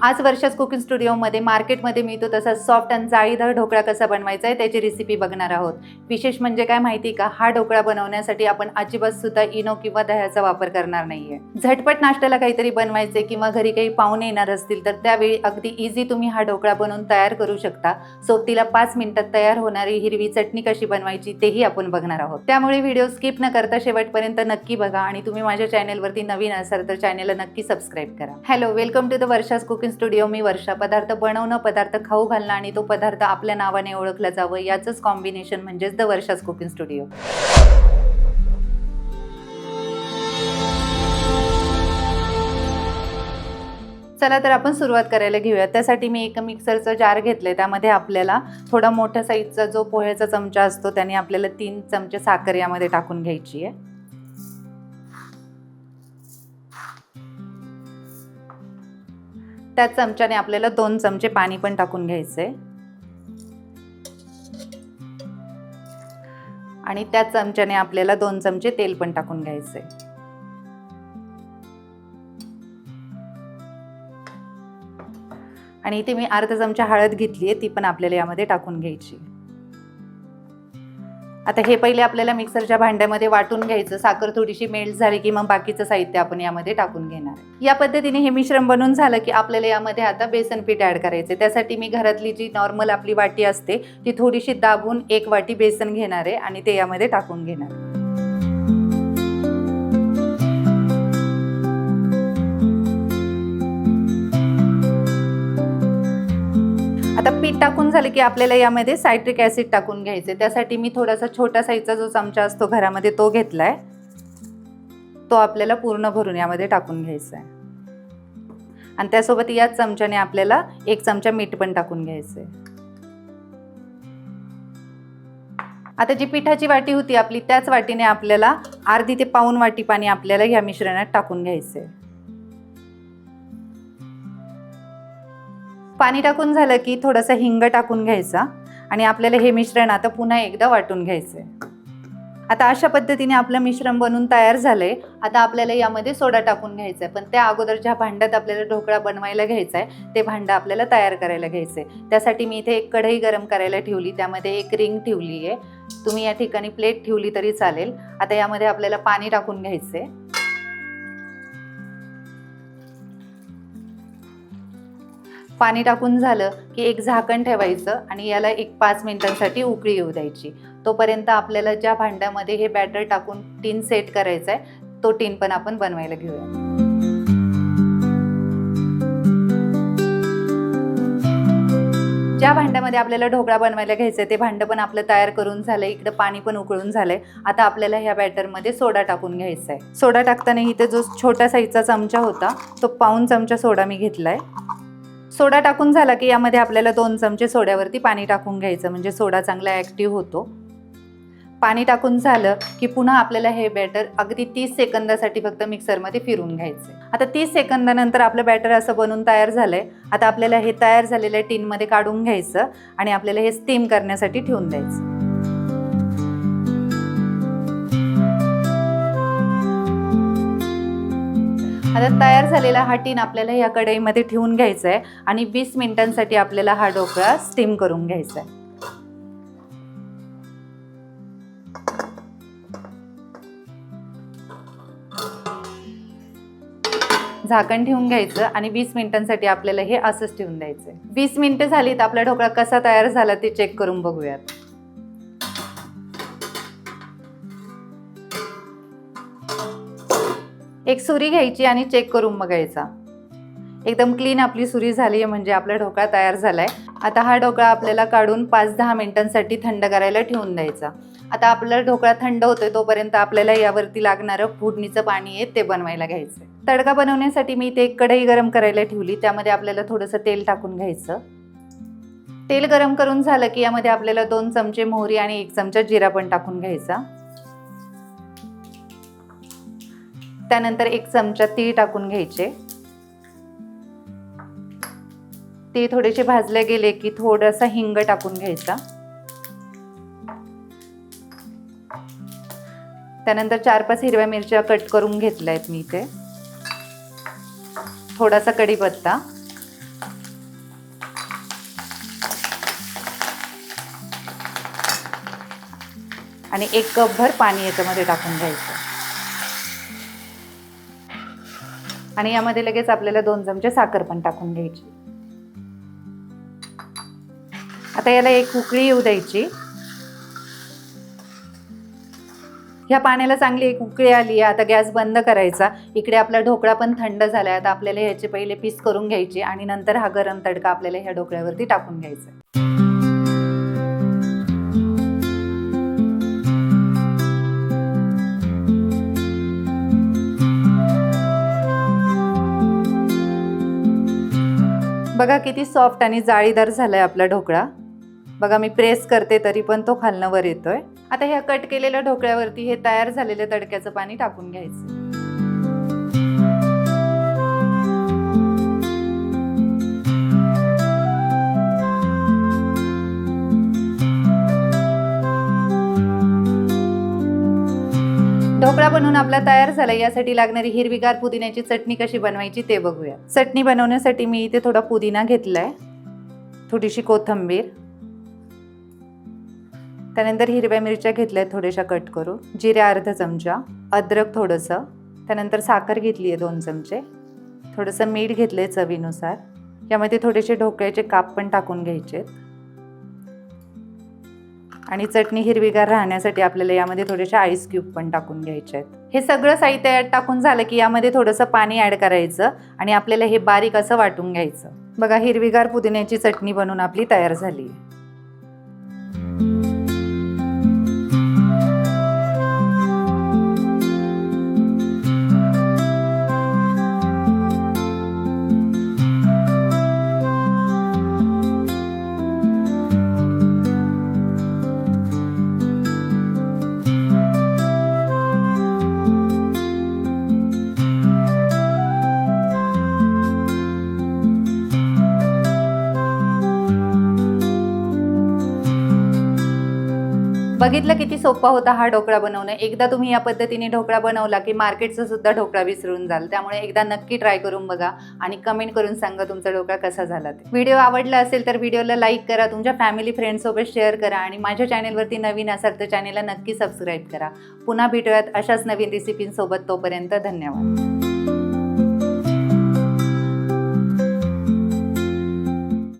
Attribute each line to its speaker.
Speaker 1: आज वर्षास कुकिंग स्टुडिओमध्ये मार्केटमध्ये मिळतो तसा सॉफ्ट आणि जाळीदार ढोकळा कसा बनवायचा आहे त्याची रेसिपी बघणार आहोत। विशेष म्हणजे काय माहिती का, हा ढोकळा बनवण्यासाठी आपण अजिबात सुद्धा इनो किंवा दह्याचा वापर करणार नाहीये। झटपट नाश्त्याला काहीतरी बनवायचे किंवा घरी काही पाहुणे येणार असतील तर त्यावेळी अगदी इझी तुम्ही हा ढोकळा बनवून तयार करू शकता। सोबतीला 5 मिनिटात तयार होणारी हिरवी चटणी कशी बनवायची तेही आपण बघणार आहोत। त्यामुळे व्हिडिओ स्किप न करता शेवटपर्यंत नक्की बघा आणि तुम्ही माझ्या चॅनलवरती नवीन असाल तर चॅनलला नक्की सबस्क्राइब करा। Hello, welcome to the Varsha's cooking studio. मी वर्षा। पदार्थ बनवणं, पदार्थ खाऊ घालणं आणि तो पदार्थ आपल्या नावाने ओळखला जावं याचंच कॉम्बिनेशन म्हणजेच द वर्षास कुकिंग स्टुडिओ। चला तर आपण सुरुवात करायला घेऊया। त्यासाठी मी एक मिक्सरचा जार घेतलाय। त्यामध्ये आपल्याला थोडा मोठ्या साईजचा जो पोह्याचा चमचा असतो त्याने आपल्याला 3 चमचे साखर यामध्ये टाकून घ्यायची आहे। त्याच चमच्याने आपल्याला 2 चमचे पाणी पण टाकून घ्यायचंय आणि त्याच चमच्याने आपल्याला 2 चमचे तेल पण टाकून घ्यायचंय। आणि इथे मी अर्धा चमचा हळद घेतली आहे, ती पण आपल्याला यामध्ये टाकून घ्यायची। आता हे पहिले आपल्याला मिक्सरच्या भांड्यामध्ये वाटून घ्यायचं। साखर थोडीशी मेल्ट झाली की मग बाकीचं साहित्य आपण यामध्ये टाकून घेणार आहे। या पद्धतीने हे मिश्रण बनवून झालं की आपल्याला यामध्ये आता बेसन पीठ ऍड करायचे। त्यासाठी मी घरातली जी नॉर्मल आपली वाटी असते ती थोडीशी दाबून 1 वाटी बेसन घेणार आहे आणि ते यामध्ये टाकून घेणार आहे। आता पीठ टाकून झाले की आपल्याला यामध्ये सायट्रिक ऍसिड टाकून घ्यायचे। त्यासाठी मी थोडासा छोटा साईजचा जो चमचा असतो घरामध्ये तो घेतलाय, तो आपल्याला पूर्ण भरून यामध्ये टाकून घ्यायचा आहे। आणि त्यासोबत याच चमच्याने आपल्याला 1 चमचा मीठ पण टाकून घ्यायचंय। आता जी पिठाची वाटी होती आपली त्याच वाटीने आपल्याला अर्धी ते पाऊण वाटी पाणी आपल्याला या मिश्रणात टाकून घ्यायचंय। पाणी टाकून झालं की थोडासा हिंग टाकून घ्यायचा आणि आपल्याला हे मिश्रण आता पुन्हा एकदा वाटून घ्यायचंय। आता अशा पद्धतीने आपलं मिश्रण बनवून तयार झालंय। आता आपल्याला यामध्ये सोडा टाकून घ्यायचा आहे, पण त्या अगोदर ज्या भांड्यात आपल्याला ढोकळा बनवायला घ्यायचा आहे ते भांडं आपल्याला तयार करायला घ्यायचंय। त्यासाठी मी इथे एक कढई गरम करायला ठेवली, त्यामध्ये एक रिंग ठेवली आहे। तुम्ही या ठिकाणी प्लेट ठेवली तरी चालेल। आता यामध्ये आपल्याला पाणी टाकून घ्यायचंय। पाणी टाकून झालं की एक झाकण ठेवायचं आणि याला एक 5 मिनिटांसाठी उकळी येऊ द्यायची। तोपर्यंत आपल्याला ज्या भांड्यामध्ये हे बॅटर टाकून टीन सेट करायचा आहे तो टीन पण आपण बनवायला घेऊया। ज्या भांड्यामध्ये आपल्याला ढोकळा बनवायला घ्यायचंय ते भांडं पण आपलं तयार करून झालंय। इकडे पाणी पण उकळून झालंय। आता आपल्याला ह्या बॅटरमध्ये सोडा टाकून घ्यायचा आहे। सोडा टाकताना इथे जो छोटा साईजचा चमचा होता तो पाऊण चमचा सोडा मी घेतलाय। सोडा टाकून झाला की यामध्ये आपल्याला 2 चमचे सोड्यावरती पाणी टाकून घ्यायचं, म्हणजे सोडा चांगला ऍक्टिव्ह होतो। पाणी टाकून झालं की पुन्हा आपल्याला हे बॅटर अगदी 30 सेकंदासाठी फक्त मिक्सरमध्ये फिरून घ्यायचंय। आता 30 सेकंदानंतर आपलं बॅटर असं बनवून तयार झालंय। आता आपल्याला हे तयार झालेल्या टीनमध्ये काढून घ्यायचं आणि आपल्याला हे स्टीम करण्यासाठी ठेवून द्यायचं। आता तयार झालेला हा टीन आपल्याला या कढईमध्ये ठेवून घ्यायचा आहे आणि 20 मिनिटांसाठी आपल्याला हा ढोकळा स्टीम करून घ्यायचा आहे। झाकण ठेवून घ्यायचं आणि 20 मिनिटांसाठी आपल्याला हे असंच ठेवून द्यायचंय। 20 मिनिटं झाली तर आपला ढोकळा कसा तयार झाला ते चेक करून बघूयात। एक सुरी घ्यायची आणि चेक करून बघायचा। एकदम क्लीन आपली सुरी झाली आहे म्हणजे आपला ढोकळा तयार झालाय। आता हा ढोकळा आपल्याला काढून 5-10 मिनिटांसाठी थंड करायला ठेवून द्यायचा। आता आपला ढोकळा थंड होतोय तोपर्यंत आपल्याला यावरती लागणारं फोडणीचं पाणी आहे ते बनवायला घ्यायचंय। तडका बनवण्यासाठी मी इथे एक कढई गरम करायला ठेवली, त्यामध्ये आपल्याला थोडंसं तेल टाकून घ्यायचं। तेल गरम करून झालं की यामध्ये आपल्याला 2 चमचे मोहरी आणि 1 चमचा जिरा पण टाकून घ्यायचा। त्यानंतर 1 चमचा तीळ टाकून घ्यायचे। ते थोडेसे भाजले गेले की थोडासा हिंग टाकून घ्यायचा। त्यानंतर 4-5 हिरव्या मिरच्या कट करून घेतल्यात मी इथे। थोडासा कढीपत्ता आणि 1 कपभर पाणी याच्यामध्ये टाकून घ्यायचं आणि यामध्ये लगेच आपल्याला 2 चमचे साखर पण टाकून घ्यायची. आता याला एक उकळी येऊ द्यायची. ह्या पाण्याला चांगली एक उकळी आली आहे. आता गॅस बंद करायचा. इकडे आपला ढोकळा पण थंड झालाय. आता आपल्याला ह्याचे पहिले पीस करून घ्यायचे आणि नंतर हा गरम तडका आपल्याला ह्या ढोकळ्यावरती टाकून घ्यायचा. बघा किती सॉफ्ट आणि जाळीदार झालाय आपला ढोकळा. बघा मी प्रेस करते तरी पण तो खालनं वर येतोय. आता ह्या कट केलेल्या ढोकळ्यावरती हे तयार झालेले तडक्याचं पाणी टाकून घ्यायचं. ढोकळा बनवून आपला तयार झाला. यासाठी लागणारी हिरवीगार पुदिन्याची चटणी कशी बनवायची ते बघूया. चटणी बनवण्यासाठी मी इथे थोडा पुदिना घेतलाय, थोडीशी कोथिंबीर, त्यानंतर हिरव्या मिरच्या घेतल्या थोड्याशा कट करून, जिरे अर्धा चमचा, अद्रक थोडंसं, त्यानंतर साखर घेतली आहे 2 चमचे, थोडंसं मीठ घेतलंय चवीनुसार. यामध्ये थोडेसे ढोकळ्याचे काप पण टाकून घ्यायचे आणि चटणी हिरवीगार राहण्यासाठी आपल्याला यामध्ये थोडेसे आईस क्यूब पण टाकून घ्यायचे आहेत. हे सगळं साहित्य यात टाकून झालं की यामध्ये थोडंसं पाणी ॲड करायचं आणि आपल्याला हे बारीक असं वाटून घ्यायचं. बघा हिरवीगार पुदिन्याची चटणी बनवून आपली तयार झाली. बघितलं किती सोपा होता हा ढोकळा बनवणं. एकदा तुम्ही या पद्धतीने ढोकळा बनवला की मार्केटचा सुद्धा ढोकळा विसरून जाल. त्यामुळे एकदा नक्की ट्राय करून बघा आणि कमेंट करून सांगा तुमचा ढोकळा कसा झाला ते. व्हिडिओ आवडला असेल तर व्हिडिओला लाईक करा, तुमच्या फॅमिली फ्रेंड्ससोबत शेअर करा आणि माझ्या चॅनेलवरती नवीन असाल तर चॅनेलला नक्की सबस्क्राईब करा. पुन्हा भेटूयात अशाच नवीन रेसिपींसोबत. तोपर्यंत धन्यवाद.